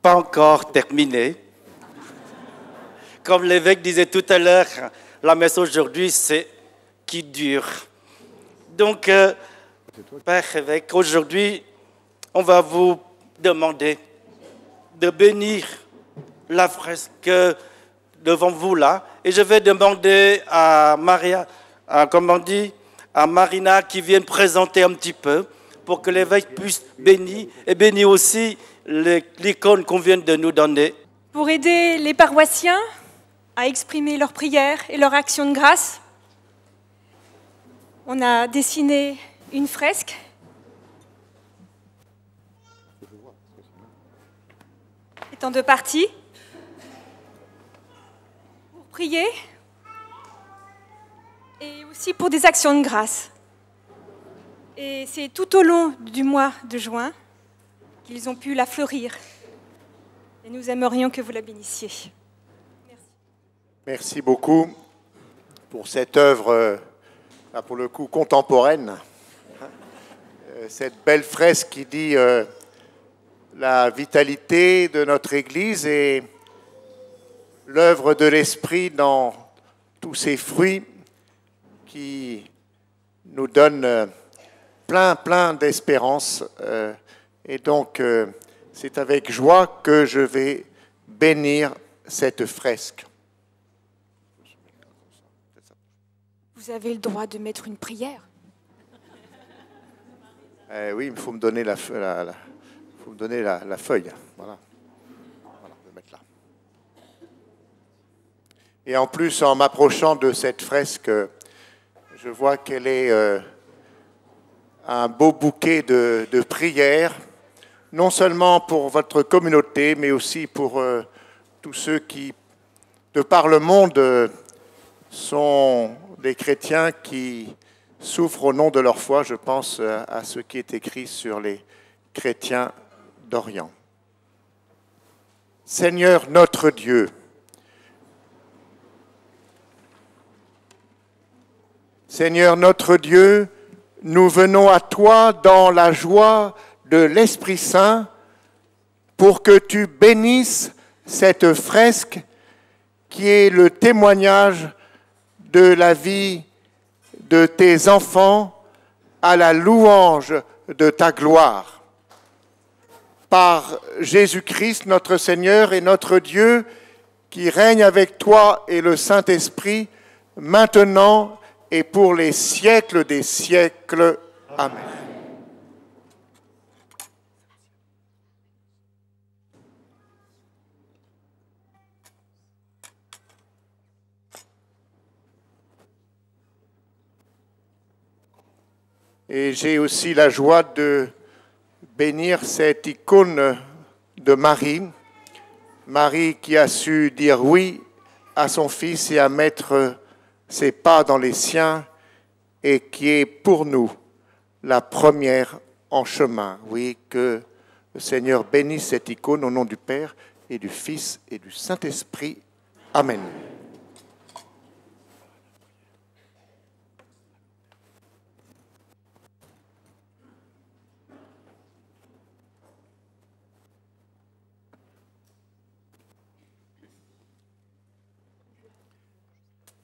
pas encore terminée. Comme l'évêque disait tout à l'heure, la messe aujourd'hui, c'est qui dure. Donc, Père évêque, aujourd'hui, on va vous demander de bénir la fresque devant vous là. Et je vais demander à à Marina qui vienne présenter un petit peu pour que l'évêque puisse bénir et bénir aussi l'icône qu'on vient de nous donner. Pour aider les paroissiens à exprimer leurs prières et leur action de grâce, on a dessiné une fresque en deux parties pour prier et aussi pour des actions de grâce. Et c'est tout au long du mois de juin qu'ils ont pu la fleurir. Et nous aimerions que vous la bénissiez. Merci. Merci beaucoup pour cette œuvre, pour le coup, contemporaine. Cette belle fresque qui dit la vitalité de notre Église et l'œuvre de l'Esprit dans tous ces fruits qui nous donnent plein d'espérance. Et donc, c'est avec joie que je vais bénir cette fresque. Vous avez le droit de mettre une prière. Oui, il faut me donner la feuille. Voilà, je vais mettre là. Et en plus, en m'approchant de cette fresque, je vois qu'elle est un beau bouquet de prières, non seulement pour votre communauté, mais aussi pour tous ceux qui, de par le monde, sont des chrétiens qui souffrent au nom de leur foi. Je pense à ce qui est écrit sur les chrétiens d'Orient. Seigneur notre Dieu, Seigneur notre Dieu, nous venons à toi dans la joie de l'Esprit Saint pour que tu bénisses cette fresque qui est le témoignage de la vie de tes enfants à la louange de ta gloire. Par Jésus-Christ, notre Seigneur et notre Dieu, qui règne avec toi et le Saint-Esprit, maintenant et pour les siècles des siècles. Amen. Et j'ai aussi la joie de bénir cette icône de Marie, Marie qui a su dire oui à son fils et à mettre ses pas dans les siens et qui est pour nous la première en chemin. Oui, que le Seigneur bénisse cette icône au nom du Père et du Fils et du Saint-Esprit. Amen.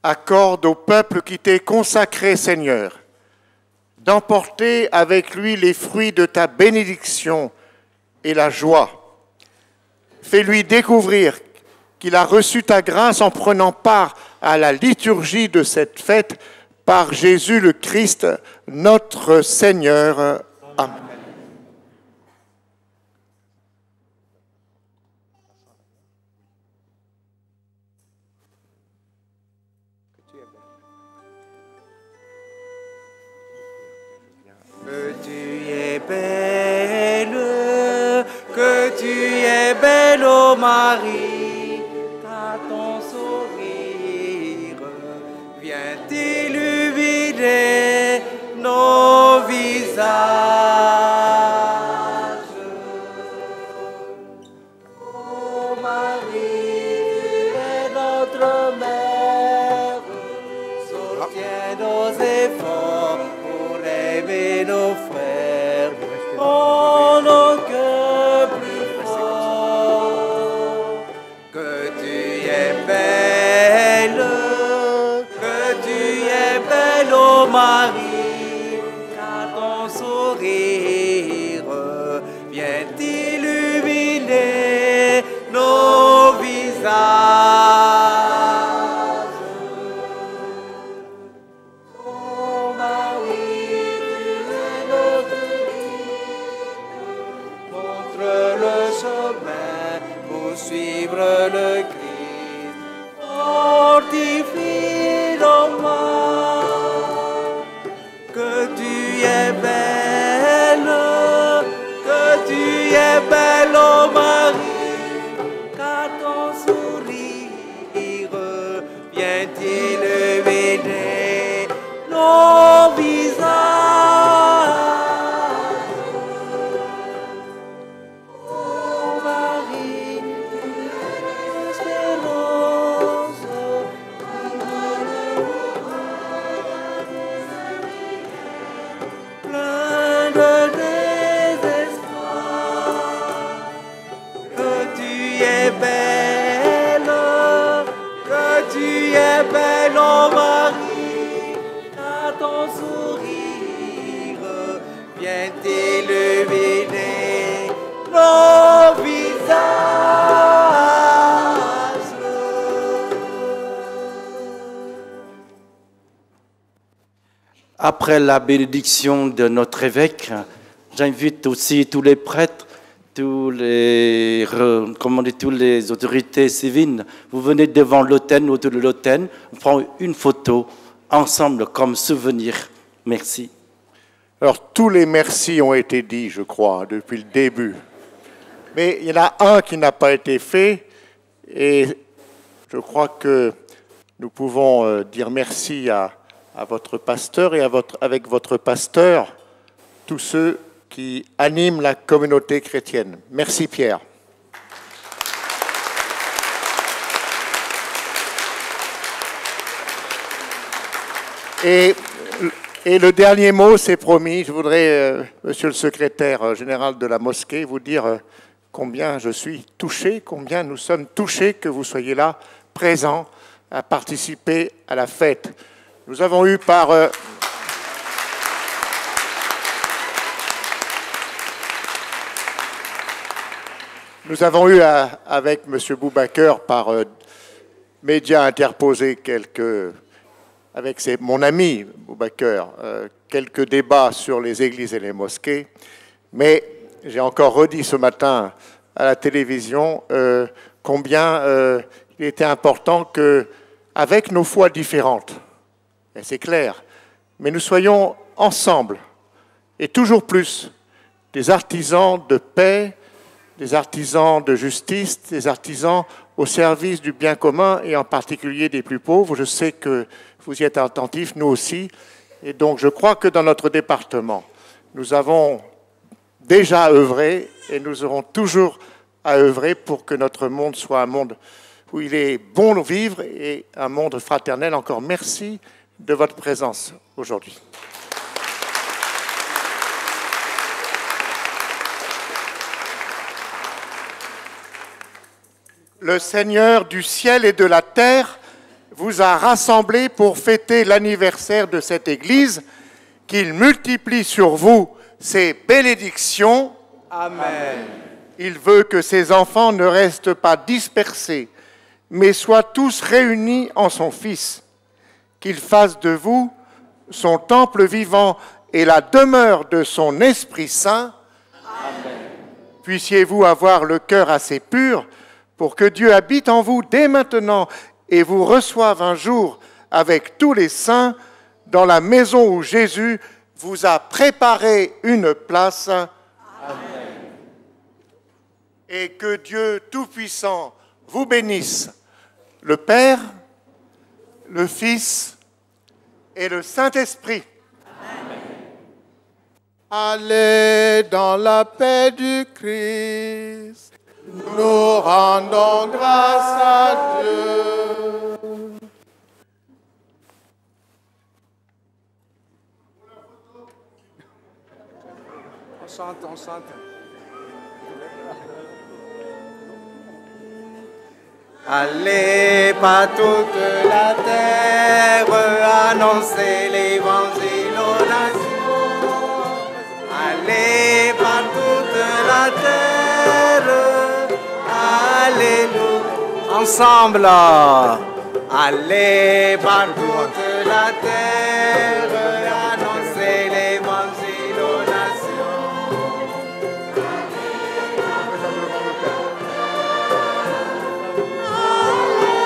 Accorde au peuple qui t'est consacré, Seigneur, d'emporter avec lui les fruits de ta bénédiction et la joie. Fais-lui découvrir qu'il a reçu ta grâce en prenant part à la liturgie de cette fête par Jésus le Christ, notre Seigneur. Amen. Que tu es belle, que tu es belle, ô Marie, car ton sourire vient illuminer nos visages. Ô Marie, tu es notre mère, soutiens nos efforts pour aimer nos frères, en nos cœurs plus forts. viens illuminer nos visages. Oh Marie, tu es notre guide, montre le chemin pour suivre le Christ, fortifie nos mains, que tu es belle, oh Marie, car ton sourire vient illuminer nos visages. Oh Marie, l'espérance, plein de belle, oh Marie, car ton sourire vient illuminer nos visages. Après la bénédiction de notre évêque, j'invite aussi tous les prêtres, tous les autorités civiles. Vous venez devant l'autel, autour de l'autel, on prend une photo ensemble comme souvenir. Merci. Alors, tous les merci ont été dits, je crois, depuis le début. Mais il y en a un qui n'a pas été fait, et je crois que nous pouvons dire merci à votre pasteur et avec votre pasteur, tous ceux qui animent la communauté chrétienne. Merci Pierre. Et le dernier mot, c'est promis, je voudrais, monsieur le secrétaire général de la mosquée, vous dire combien je suis touché, combien nous sommes touchés que vous soyez là, présents, à participer à la fête. Nous avons eu avec M. Boubaker, par médias interposés, avec mon ami Boubaker, quelques débats sur les églises et les mosquées. Mais j'ai encore redit ce matin à la télévision combien il était important qu'avec nos foi différentes, et c'est clair, mais nous soyons ensemble, et toujours plus, des artisans de paix, des artisans de justice, des artisans au service du bien commun, et en particulier des plus pauvres. Je sais que vous y êtes attentifs, nous aussi, et donc je crois que dans notre département, nous avons déjà œuvré, et nous aurons toujours à œuvrer pour que notre monde soit un monde où il est bon de vivre, et un monde fraternel. Encore merci de votre présence aujourd'hui. Le Seigneur du ciel et de la terre vous a rassemblés pour fêter l'anniversaire de cette Église, qu'il multiplie sur vous ses bénédictions. Amen. Il veut que ses enfants ne restent pas dispersés, mais soient tous réunis en son Fils, qu'il fasse de vous son temple vivant et la demeure de son Esprit Saint. Amen. Puissiez-vous avoir le cœur assez pur pour que Dieu habite en vous dès maintenant et vous reçoive un jour avec tous les saints dans la maison où Jésus vous a préparé une place. Amen. Et que Dieu Tout-Puissant vous bénisse, le Père, le Fils et le Saint-Esprit. Amen. Allez dans la paix du Christ, nous rendons grâce à Dieu. On chante. Allez par toute la terre, annoncer l'évangile aux nations. Allez par toute la la terre. Alléluia. Ensemble. Allez par toute la terre, annoncer l'évangile aux nations.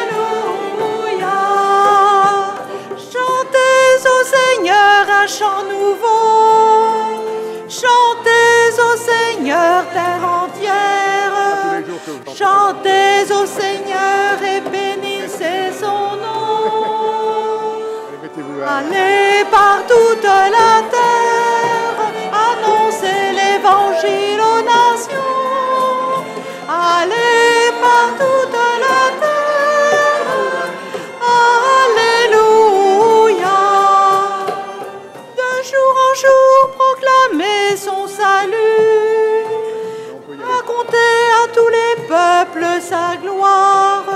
Alléluia. Chantez au Seigneur un chant nouveau. Chantez au Seigneur terre entière. Chantez au Seigneur et bénissez son nom. Allez par toute la terre, annoncez l'évangile aux nations. Allez par toute la terre, alléluia. De jour en jour, proclamez son salut. Racontez à tous les peuples sa gloire,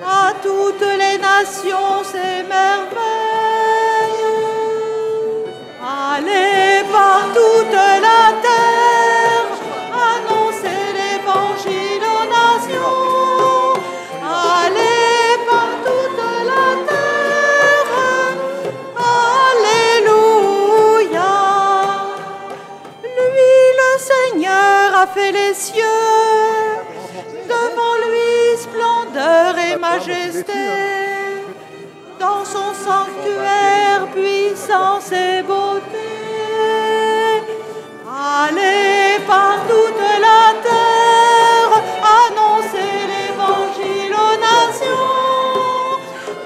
à toutes les nations ses merveilles. Allez par toute la terre, annoncez l'évangile aux nations. Allez par toute la terre, alléluia. Lui, le Seigneur, a fait les cieux, devant lui splendeur et majesté, dans son sanctuaire puissance et beauté. Allez par toute la terre, annoncez l'évangile aux nations.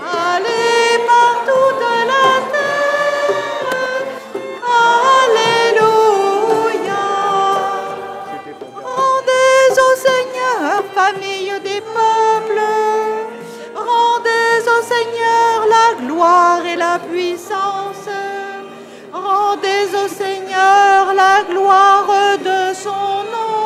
Allez par toute la terre, alléluia. Rendez au Seigneur, famille des peuples, rendez au Seigneur la gloire et la puissance. Rendez au Seigneur la gloire de son nom.